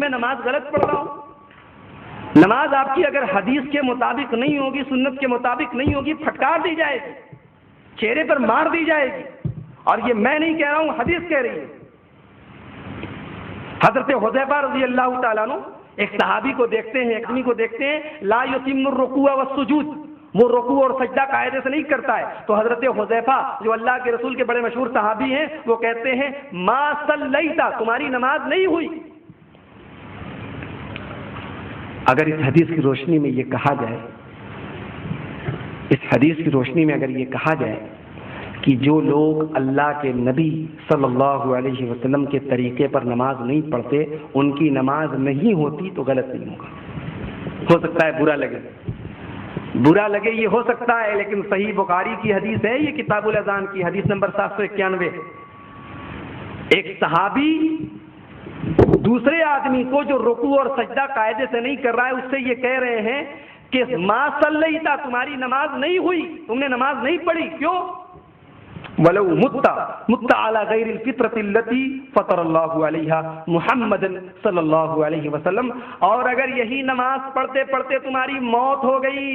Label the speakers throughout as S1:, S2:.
S1: میں نماز غلط پڑھ رہا ہوں؟ نماز آپ کی اگر حدیث کے مطابق نہیں ہوگی، سنت کے مطابق نہیں ہوگی، پھٹکار دی جائے گی، چہرے پر مار دی جائے گی. اور یہ میں نہیں کہہ رہا ہوں، حدیث کہہ رہی ہے. حضرت حذیفہ رضی اللہ تعالیٰ عنہ ایک صحابی کو دیکھتے ہیں، ایک آدمی کو دیکھتے ہیں، لا یتم الرکوع والسجود، وہ رکوع اور سجدہ قاعدے سے نہیں کرتا ہے. تو حضرت حذیفہ جو اللہ کے رسول کے بڑے مشہور صحابی ہیں، وہ کہتے ہیں ما صلیت، تمہاری نماز نہیں ہوئی. اگر اس حدیث کی روشنی میں یہ کہا جائے، اس حدیث کی روشنی میں اگر یہ کہا جائے کہ جو لوگ اللہ کے نبی صلی اللہ علیہ وسلم کے طریقے پر نماز نہیں پڑھتے، ان کی نماز نہیں ہوتی، تو غلط نہیں ہوگا. ہو سکتا ہے برا لگے یہ ہو سکتا ہے، لیکن صحیح بخاری کی حدیث ہے، یہ کتاب الاذان کی حدیث نمبر 791. ایک صحابی دوسرے آدمی کو جو رکوع اور سجدہ قاعدے سے نہیں کر رہا ہے، اس سے یہ کہہ رہے ہیں کہ ما صلیتا، تمہاری نماز نہیں ہوئی، تم نے نماز نہیں پڑھی. کیوں؟ وَلَوْ مُتَّ عَلَى غَيْرِ الْفِطْرَةِ الَّتِي فَطَرَ اللَّهُ عَلَيْهَا مُحَمَّدًا صلی اللہ علیہ وسلم. اور اگر یہی نماز پڑھتے پڑھتے تمہاری موت ہو گئی،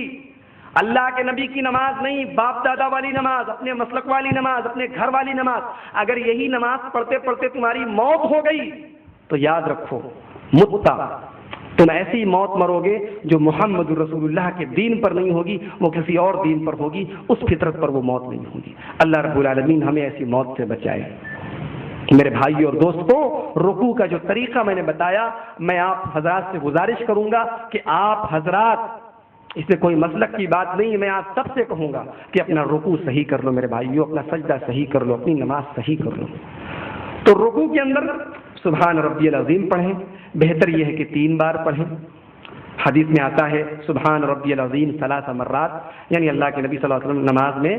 S1: اللہ کے نبی کی نماز نہیں، باپ دادا والی نماز، اپنے مسلک والی نماز، اپنے گھر والی نماز، اگر یہی نماز پڑھتے پڑھتے تمہاری موت ہو گئی، تو یاد رکھو متا، تم ایسی موت مرو گے جو محمد رسول اللہ کے دین پر نہیں ہوگی، وہ کسی اور دین پر ہوگی، اس فطرت پر وہ موت نہیں ہوگی. اللہ رب العالمین ہمیں ایسی موت سے بچائے. میرے بھائی اور دوستوں، رکوع کا جو طریقہ میں نے بتایا، میں آپ حضرات سے گزارش کروں گا کہ آپ حضرات، اس میں کوئی مسلک کی بات نہیں، میں آپ سب سے کہوں گا کہ اپنا رکوع صحیح کر لو میرے بھائیو، اپنا سجدہ صحیح کر لو، اپنی نماز صحیح کر لو. تو رکوع کے اندر سبحان ربی العظیم پڑھیں، بہتر یہ ہے کہ 3 بار پڑھیں. حدیث میں آتا ہے سبحان ربی العظیم 3 مرات، یعنی اللہ کے نبی صلی اللہ علیہ وسلم نماز میں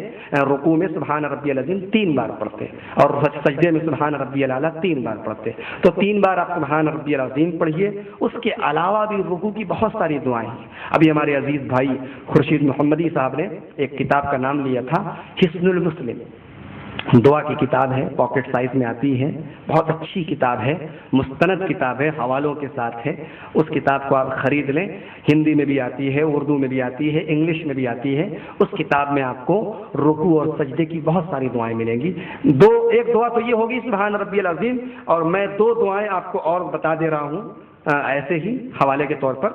S1: رکوع میں سبحان ربی العظیم 3 بار پڑھتے، اور سجدے میں سبحان ربی الاعلیٰ 3 بار پڑھتے. تو 3 بار آپ سبحان ربی العظیم پڑھیے. اس کے علاوہ بھی رکوع کی بہت ساری دعائیں ہیں. ابھی ہمارے عزیز بھائی خورشید محمدی صاحب نے ایک کتاب کا نام لیا تھا حصن المسلم، دعا کی کتاب ہے، پاکٹ سائز میں آتی ہے، بہت اچھی کتاب ہے، مستند کتاب ہے، حوالوں کے ساتھ ہے. اس کتاب کو آپ خرید لیں، ہندی میں بھی آتی ہے، اردو میں بھی آتی ہے، انگلش میں بھی آتی ہے. اس کتاب میں آپ کو رکوع اور سجدے کی بہت ساری دعائیں ملیں گی. ایک دعا تو یہ ہوگی سبحان ربی العظیم، اور میں 2 دعائیں آپ کو اور بتا دے رہا ہوں ایسے ہی حوالے کے طور پر.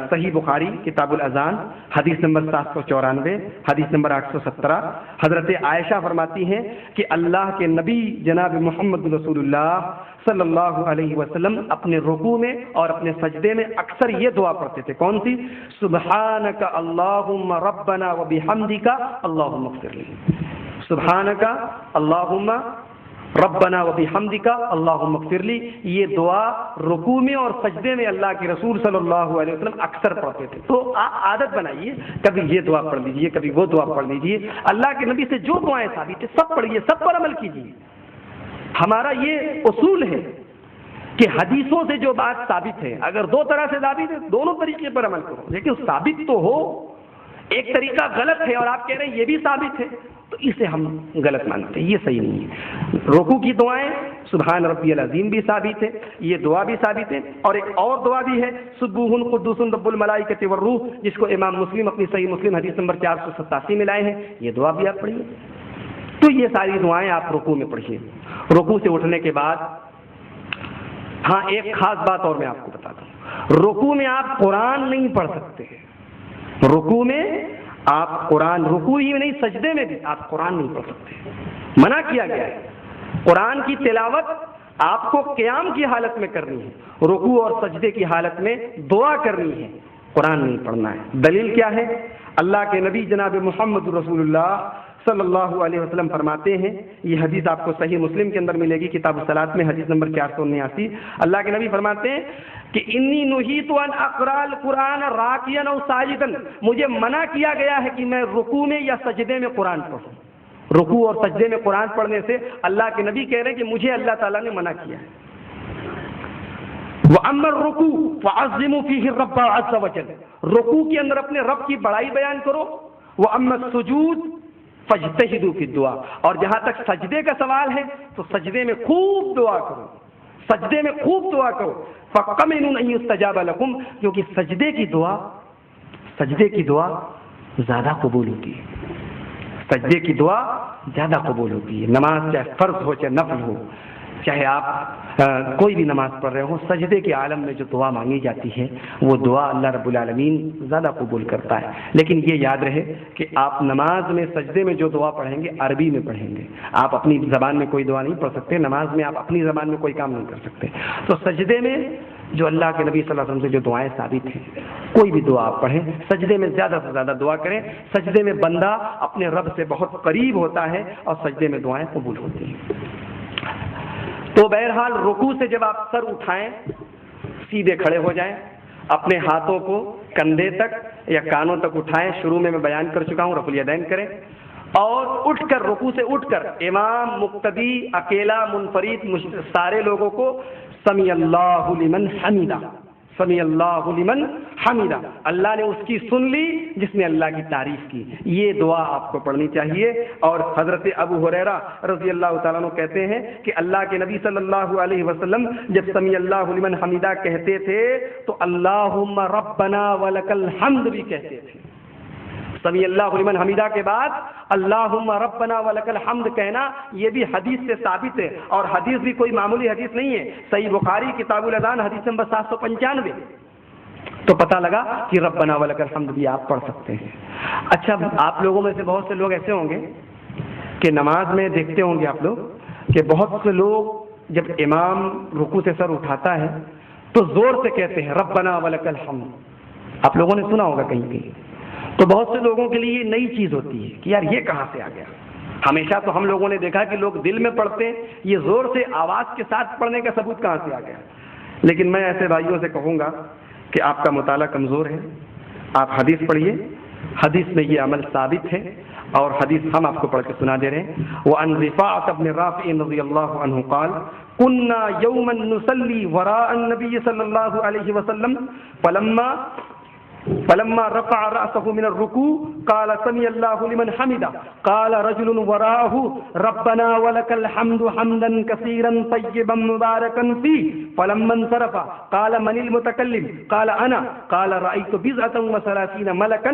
S1: صحیح بخاری کتاب الاذان حدیث نمبر 794، حدیث نمبر 817، حضرت عائشہ فرماتی ہیں کہ اللہ کے نبی جناب محمد رسول اللہ صلی اللہ علیہ وسلم اپنے رکوع میں اور اپنے سجدے میں اکثر یہ دعا پڑھتے تھے. کون سی؟ سبحانک اللہم ربنا وبحمدک اللہم اغفر لی. سبحانک اللہم ربنا وبحمدک اللہم اغفر لی. یہ دعا رکوع میں اور سجدے میں اللہ کے رسول صلی اللہ علیہ وسلم اکثر پڑھتے تھے. تو عادت بنائیے، کبھی یہ دعا پڑھ لیجیے، کبھی وہ دعا پڑھ لیجیے. اللہ کے نبی سے جو دعائیں ثابت ہیں سب پڑھیے، سب پر عمل کیجیے. ہمارا یہ اصول ہے کہ حدیثوں سے جو بات ثابت ہے، اگر 2 طرح سے ثابت ہے، دونوں طریقے پر عمل کرو، لیکن ثابت تو ہو. ایک طریقہ غلط ہے اور آپ کہہ رہے ہیں یہ بھی ثابت ہے، تو اسے ہم غلط مانتے ہیں، یہ صحیح نہیں ہے. رکوع کی دعائیں سبحان ربی العظیم بھی ثابت ہے، یہ دعا بھی ثابت ہے، اور ایک اور دعا بھی ہے سبوح قدوس رب الملائکۃ والروح، جس کو امام مسلم اپنی صحیح مسلم حدیث نمبر 487 میں لائے ہیں. یہ دعا بھی آپ پڑھیے. تو یہ ساری دعائیں آپ رکوع میں پڑھیے. رکوع سے اٹھنے کے بعد ہاں ایک خاص بات اور میں آپ کو بتاتا ہوں، رکوع میں آپ قرآن نہیں پڑھ سکتے. رکوع میں آپ قرآن، رکوع ہی میں نہیں سجدے میں بھی آپ قرآن نہیں پڑھ سکتے، منع کیا گیا ہے. قرآن کی تلاوت آپ کو قیام کی حالت میں کرنی ہے، رکوع اور سجدے کی حالت میں دعا کرنی ہے، قرآن نہیں پڑھنا ہے. دلیل کیا ہے؟ اللہ کے نبی جناب محمد رسول اللہ صلی اللہ علیہ وسلم فرماتے ہیں، یہ حدیث آپ کو صحیح مسلم کے اندر ملے گی کتاب الصلاۃ میں، حدیث نمبر 479. اللہ کے نبی فرماتے ہیں کہ انی نہیت ان اقرا القرآن راکعا او ساجدا، مجھے منع کیا گیا ہے کہ میں رکوع میں یا سجدے میں قرآن پڑھوں. رکوع اور سجدے میں قرآن پڑھنے سے اللہ کے نبی کہہ رہے ہیں کہ مجھے اللہ تعالیٰ نے منع کیا ہے. وَأَمَّا الرُّكُوعُ فَعَظِّمُوا فِيهِ الرَّبَّ عَزَّ وَجَلَّ، رکوع کے اندر اپنے رب کی بڑائی بیان کرو. وَأَمَّا السُّجُودُ فَاجْتَهِدُوا فِي الدُّعَاء، اور جہاں تک سجدے کا سوال ہے تو سجدے میں خوب دعا کرو. سجدے میں خوب دعا کرو. فَقَمِنُوا أَن يُسْتَجَابَ لَكُمْ, کیونکہ سجدے کی دعا زیادہ قبول ہوتی ہے. سجدے کی دعا زیادہ قبول ہوتی ہے. نماز چاہے فرض ہو چاہے نفل ہو, چاہے آپ کوئی بھی نماز پڑھ رہے ہو, سجدے کے عالم میں جو دعا مانگی جاتی ہے وہ دعا اللہ رب العالمین زیادہ قبول کرتا ہے. لیکن یہ یاد رہے کہ آپ نماز میں سجدے میں جو دعا پڑھیں گے عربی میں پڑھیں گے. آپ اپنی زبان میں کوئی دعا نہیں پڑھ سکتے. نماز میں آپ اپنی زبان میں کوئی کام نہیں کر سکتے. تو سجدے میں جو اللہ کے نبی صلی اللہ علیہ وسلم سے جو دعائیں ثابت ہیں, کوئی بھی دعا آپ پڑھیں, سجدے میں زیادہ سے زیادہ دعا کریں. سجدے میں بندہ اپنے رب سے بہت قریب ہوتا ہے اور سجدے میں دعائیں قبول ہوتی ہیں. تو بہرحال رکوع سے جب آپ سر اٹھائیں, سیدھے کھڑے ہو جائیں, اپنے ہاتھوں کو کندھے تک یا کانوں تک اٹھائیں. شروع میں بیان کر چکا ہوں, رفع الیدین کریں. اور اٹھ کر رکوع سے اٹھ کر امام, مقتدی, اکیلا, منفرد, سارے لوگوں کو سمیع اللہ لمن حمیدہ, سمیع اللہ لمن حمیدہ, اللہ نے اس کی سن لی جس نے اللہ کی تعریف کی, یہ دعا آپ کو پڑھنی چاہیے. اور حضرت ابو ہریرہ رضی اللہ تعالیٰ عنہ کہتے ہیں کہ اللہ کے نبی صلی اللہ علیہ وسلم جب سمیع اللہ لمن حمیدہ کہتے تھے تو اللہم ربنا ولک الحمد بھی کہتے تھے. سمیع اللہ لمن حمیدہ کے بعد اللہم ربنا ولک الحمد کہنا یہ بھی حدیث سے ثابت ہے, اور حدیث بھی کوئی معمولی حدیث نہیں ہے. صحیح بخاری کتاب الاذان حدیث نمبر 795. تو پتہ لگا کہ ربنا ولک الحمد بھی آپ پڑھ سکتے ہیں. اچھا, آپ لوگوں میں سے بہت سے لوگ ایسے ہوں گے کہ نماز میں دیکھتے ہوں گے آپ لوگ کہ بہت سے لوگ جب امام رکوع سے سر اٹھاتا ہے تو زور سے کہتے ہیں ربنا ولک الحمد. آپ لوگوں نے سنا ہوگا کہیں کہیں. تو بہت سے لوگوں کے لیے یہ نئی چیز ہوتی ہے کہ یار یہ کہاں سے آ گیا. ہمیشہ تو ہم لوگوں نے دیکھا کہ لوگ دل میں پڑھتے ہیں, یہ زور سے آواز کے ساتھ پڑھنے کا ثبوت کہاں سے آ گیا. لیکن میں ایسے بھائیوں سے کہوں گا کہ آپ کا مطالعہ کمزور ہے. آپ حدیث پڑھیے, حدیث میں یہ عمل ثابت ہے, اور حدیث ہم آپ کو پڑھ کے سنا دے رہے ہیں. وعن رفاعة بن رافع رضی اللہ عنہ قال كنا يوما نصلي وراء النبي صلی اللہ علیہ وسلم فلما رفع رأسه من الركوع قال سمع الله لمن حمده قال رجل وراءه ربنا ولك الحمد حمدا كثيرا طيبا مباركا فيه فلما انصرف قال من المتكلم قال أنا قال رأيت بضعة وثلاثين ملكا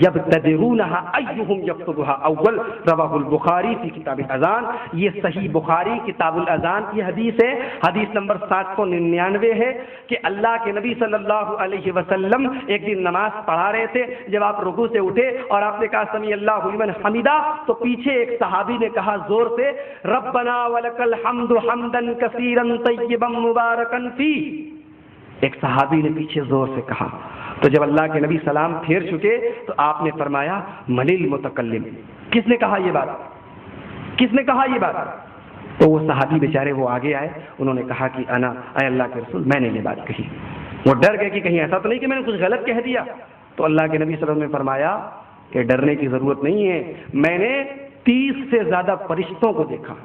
S1: یبتدرونها ایہم یکتبها اول. رواہ البخاری فی کتاب الاذان. یہ صحیح بخاری کتاب الاذان کی حدیث ہے, حدیث نمبر 799 ہے کہ اللہ کے نبی صلی اللہ علیہ وسلم ایک دن نماز پڑھا رہے تھے. جب آپ رکوع سے اٹھے اور آپ نے کہا سمیع اللہ لمن حمیدہ, تو پیچھے ایک صحابی نے کہا زور سے ربنا ولک الحمد حمدا کثیرا طیبا مبارکا فیہ. ایک صحابی نے پیچھے زور سے کہا. تو جب اللہ کے نبی سلام پھیر چکے تو آپ نے فرمایا من المتکلم, کس نے کہا یہ بات, کس نے کہا یہ بات. تو وہ صحابی بیچارے وہ آگے آئے, انہوں نے کہا کہ انا, اے اللہ کے رسول میں نے یہ بات کہی. وہ ڈر گئے کہ کہیں ایسا تو نہیں کہ میں نے کچھ غلط کہہ دیا. تو اللہ کے نبی صلی اللہ علیہ وسلم نے فرمایا کہ ڈرنے کی ضرورت نہیں ہے, میں نے 30 سے زیادہ فرشتوں کو دیکھا,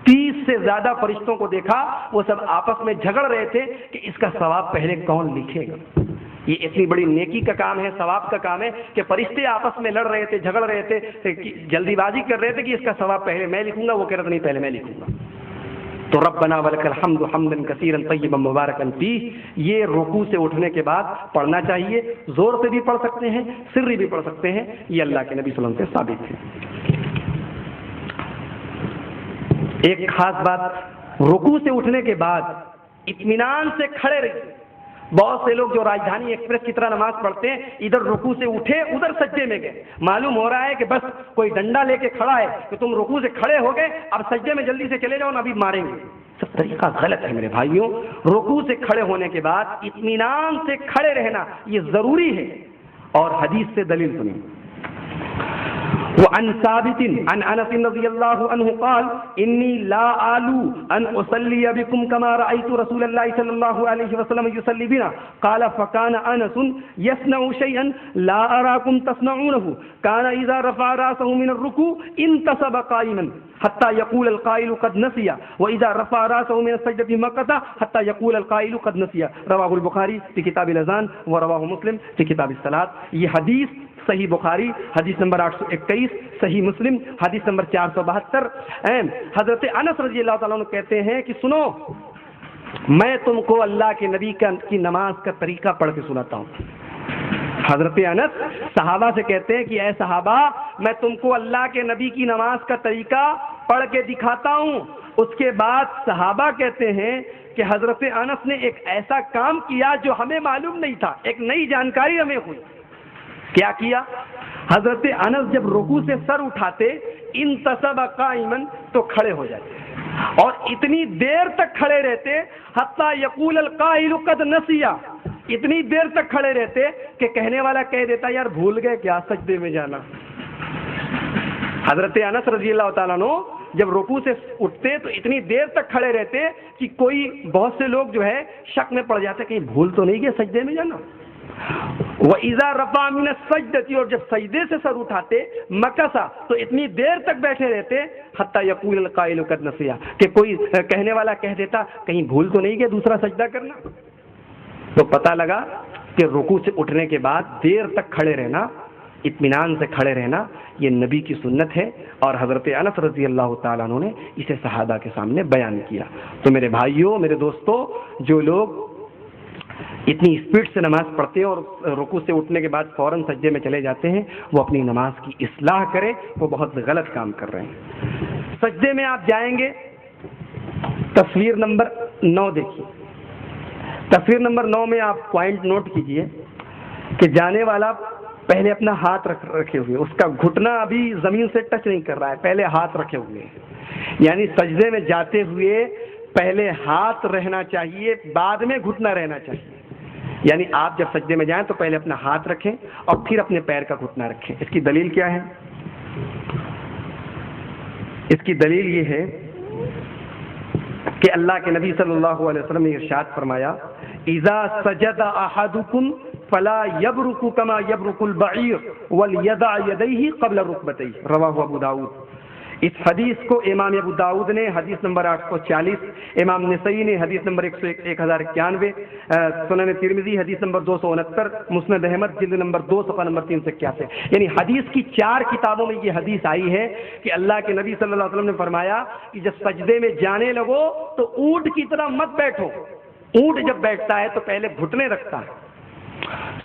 S1: 30 سے زیادہ فرشتوں کو دیکھا, وہ سب آپس میں جھگڑ رہے تھے کہ اس کا ثواب پہلے کون لکھے گا. یہ اتنی بڑی نیکی کا کام ہے, ثواب کا کام ہے کہ فرشتے آپس میں لڑ رہے تھے, جھگڑ رہے تھے, جلدی بازی کر رہے تھے کہ اس کا ثواب پہلے میں لکھوں گا. وہ کہہ رہے نہیں پہلے میں لکھوں گا. تو ربنا ولک الحمد حمدا کثیرا طیبا مبارکا فیہ یہ رکوع سے اٹھنے کے بعد پڑھنا چاہیے. زور سے بھی پڑھ سکتے ہیں, سری بھی پڑھ سکتے ہیں, یہ اللہ کے نبی صلی اللہ علیہ وسلم سے ثابت ہے. ایک خاص بات, رکوع سے اٹھنے کے بعد اطمینان سے کھڑے رہیے. بہت سے لوگ جو راجدھانی ایکسپریس کی طرح نماز پڑھتے ہیں, ادھر رکوع سے اٹھے ادھر سجدے میں گئے, معلوم ہو رہا ہے کہ بس کوئی ڈنڈا لے کے کھڑا ہے کہ تم رکوع سے کھڑے ہو گئے, اب سجدے میں جلدی سے چلے جاؤ نا, ابھی ماریں گے. سب طریقہ غلط ہے میرے بھائیوں. رکوع سے کھڑے ہونے کے بعد اطمینان سے کھڑے رہنا یہ ضروری ہے. اور حدیث سے دلیل سنیں. وعن ثابت عن انس رضی اللہ عنہ قال انی لا آلو ان اصلی بكم كما رأيت رسول الله صلی اللہ علیہ وسلم يصلي بنا قال فكان انس يصنع شيئا لا اراكم تصنعونه كان اذا رفع راسه من الركوع انتصب قائما حتى يقول القائل قد نسي واذا رفع راسه من السجدة مكث حتى يقول القائل قد نسي. رواه البخاری في كتاب الاذان ورواه مسلم في كتاب الصلاة. یہ حدیث صحیح بخاری حدیث نمبر 821, صحیح مسلم حدیث نمبر 472. حضرت انس رضی اللہ تعالیٰ عنہ کہتے ہیں کہ سنو, میں تم کو اللہ کے نبی کی نماز کا طریقہ پڑھ کے سناتا ہوں۔ حضرت انس صحابہ سے کہتے ہیں کہ اے صحابہ، میں تم کو اللہ کے نبی کی نماز کا طریقہ پڑھ کے دکھاتا ہوں۔ اس کے بعد صحابہ کہتے ہیں کہ حضرت انس نے ایک ایسا کام کیا جو ہمیں معلوم نہیں تھا، ایک نئی جانکاری ہمیں ہوئی۔ کیا کیا؟ حضرت انس جب رکوع سے سر اٹھاتے انتصب قائما تو کھڑے ہو جاتے اور اتنی دیر تک کھڑے رہتے حتی یقول القائل قد نسیا، اتنی دیر تک کھڑے رہتے کہ کہنے والا کہہ دیتا یار بھول گئے کیا سجدے میں جانا۔ حضرت انس رضی اللہ تعالیٰ عنہ جب رکوع سے اٹھتے تو اتنی دیر تک کھڑے رہتے کہ کوئی بہت سے لوگ جو ہے شک میں پڑ جاتے کہیں بھول تو نہیں گئے سجدے میں جانا۔ وَإِذَا رَفَعَ مِنَ السَّجْدَةِ، اور جب سجدے سے سر اٹھاتے مکثا تو اتنی دیر تک بیٹھے رہتے حتی یقول القائل قد نسیا، کہ کوئی کہنے والا کہہ دیتا کہیں بھول تو نہیں گئے دوسرا سجدہ کرنا۔ تو پتہ لگا کہ رکوع سے اٹھنے کے بعد دیر تک کھڑے رہنا، اطمینان سے کھڑے رہنا، یہ نبی کی سنت ہے، اور حضرت انس رضی اللہ تعالیٰ عنہ نے اسے صحابہ کے سامنے بیان کیا۔ تو میرے بھائیوں، میرے دوستوں، جو لوگ اتنی اسپیڈ سے نماز پڑھتے ہیں اور رکوع سے اٹھنے کے بعد فوراً سجدے میں چلے جاتے ہیں، وہ اپنی نماز کی اصلاح کرے، وہ بہت غلط کام کر رہے ہیں۔ سجدے میں آپ جائیں گے، تصویر نمبر 9 دیکھیے۔ تصویر نمبر 9 میں آپ پوائنٹ نوٹ کیجئے کہ جانے والا پہلے اپنا ہاتھ رکھے ہوئے، اس کا گھٹنا ابھی زمین سے ٹچ نہیں کر رہا ہے، پہلے ہاتھ رکھے ہوئے ہیں، یعنی سجدے میں جاتے ہوئے پہلے ہاتھ رہنا چاہیے، بعد میں گھٹنا رہنا چاہیے۔ یعنی آپ جب سجدے میں جائیں تو پہلے اپنا ہاتھ رکھیں اور پھر اپنے پیر کا گھٹنا رکھیں۔ اس کی دلیل کیا ہے؟ اس کی دلیل یہ ہے کہ اللہ کے نبی صلی اللہ علیہ وسلم نے ارشاد فرمایا اذا سجد احدکم فلا یبرک کما یبرک البعیر ولیدع یدیہ قبل رکبتیہ، رواہ ابو داؤد۔ اس حدیث کو امام ابو داؤد نے حدیث نمبر 840، امام نسائی نے حدیث نمبر 1091، سنن ترمذی حدیث نمبر 269، مسند احمد جلد نمبر 2 صفحہ نمبر 381، یعنی حدیث کی 4 کتابوں میں یہ حدیث آئی ہے کہ اللہ کے نبی صلی اللہ علیہ وسلم نے فرمایا کہ جب سجدے میں جانے لگو تو اونٹ کی طرح مت بیٹھو۔ اونٹ جب بیٹھتا ہے تو پہلے گھٹنے رکھتا ہے،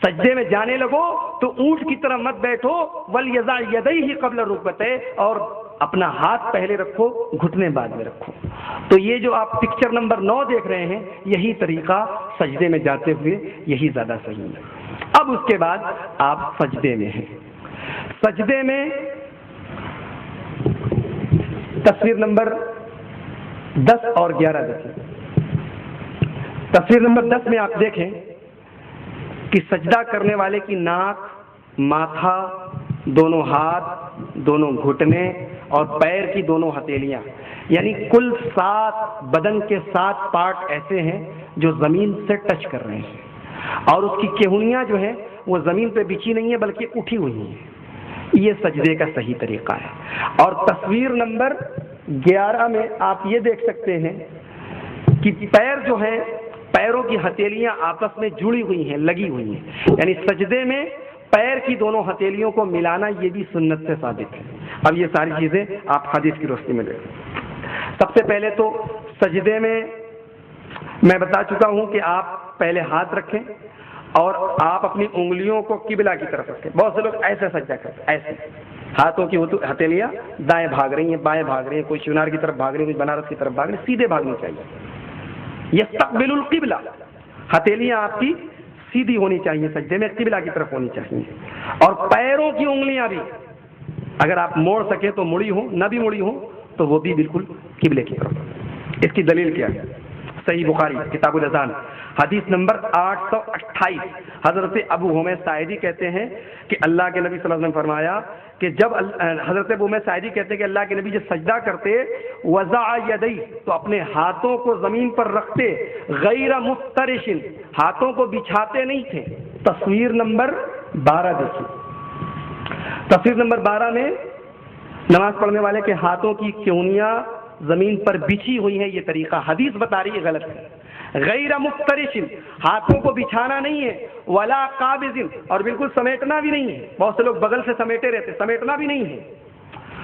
S1: سجدے میں جانے لگو تو اونٹ کی طرح مت بیٹھو، وَلْيَضَعْ يَدَيْهِ قَبْلَ رُكْبَتَيْهِ، اور اپنا ہاتھ پہلے رکھو، گھٹنے بعد میں رکھو۔ تو یہ جو آپ پکچر نمبر 9 دیکھ رہے ہیں، یہی طریقہ سجدے میں جاتے ہوئے یہی زیادہ صحیح ہے۔ اب اس کے بعد آپ سجدے میں ہیں، سجدے میں تصویر نمبر 10 اور 11 دیکھیں۔ تصویر نمبر 10 میں آپ دیکھیں کہ سجدہ کرنے والے کی ناک، ماتھا، دونوں ہاتھ، دونوں گھٹنے اور پیر کی دونوں ہتھیلیاں، یعنی کل 7 بدن کے 7 پارٹ ایسے ہیں جو زمین سے ٹچ کر رہے ہیں، اور اس کی کہنیاں جو ہیں وہ زمین پہ بچھی نہیں ہیں بلکہ اٹھی ہوئی ہیں۔ یہ سجدے کا صحیح طریقہ ہے۔ اور تصویر نمبر 11 میں آپ یہ دیکھ سکتے ہیں کہ پیر جو ہیں، پیروں کی ہتھیلیاں آپس میں جڑی ہوئی ہیں، لگی ہوئی ہیں، یعنی سجدے میں پیر کی دونوں ہتھیلیوں کو ملانا یہ بھی سنت سے ثابت ہے۔ اب یہ ساری چیزیں آپ حدیث کی روشنی میں دیکھیں۔ سب سے پہلے تو سجدے میں بتا چکا ہوں کہ آپ پہلے ہاتھ رکھیں اور آپ اپنی انگلیوں کو قبلہ کی طرف رکھیں۔ بہت سے لوگ ایسے سجدہ کرتے ہیں، ایسے ہاتھوں کی ہتھیلیاں دائیں بھاگ رہی ہیں، بائیں بھاگ رہی ہیں، کوئی شنار کی طرف بھاگ رہی ہے، کوئی بنارس کی طرف بھاگ رہی ہے، سیدھے بھاگنی چاہیے۔ یستقبل القبلہ، ہتھیلیاں آپ کی سیدھی ہونی چاہیے، سجدے میں قبلہ کی طرف ہونی چاہیے، اور پیروں کی انگلیاں بھی اگر آپ موڑ سکیں تو مڑی ہوں، نہ بھی مڑی ہوں تو وہ بھی بالکل قبلے کی طرف۔ اس کی دلیل کیا ہے؟ صحیح بخاری کتاب الاذان حدیث نمبر 828، حضرت ابو حمید ساعدی کہتے ہیں کہ اللہ کے نبی صلی اللہ علیہ وسلم نے فرمایا کہ جب حضرت ابو حمید ساعدی کہتے ہیں کہ اللہ کے نبی جب سجدہ کرتے وضع یدی تو اپنے ہاتھوں کو زمین پر رکھتے، غیر مفترش، ہاتھوں کو بچھاتے نہیں تھے۔ تصویر نمبر 12 دیکھیے۔ تصویر نمبر 12 میں نماز پڑھنے والے کے ہاتھوں کی کہنیاں زمین پر بچھی ہوئی ہیں، یہ طریقہ حدیث بتا رہی ہے غلط ہے۔ غیر مفترش، ہاتھوں کو بچھانا نہیں ہے، ولا قابض، اور بالکل سمیٹنا بھی نہیں ہے۔ بہت سے لوگ بغل سے سمیٹے رہتے، سمیٹنا بھی نہیں ہے۔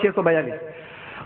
S1: 642।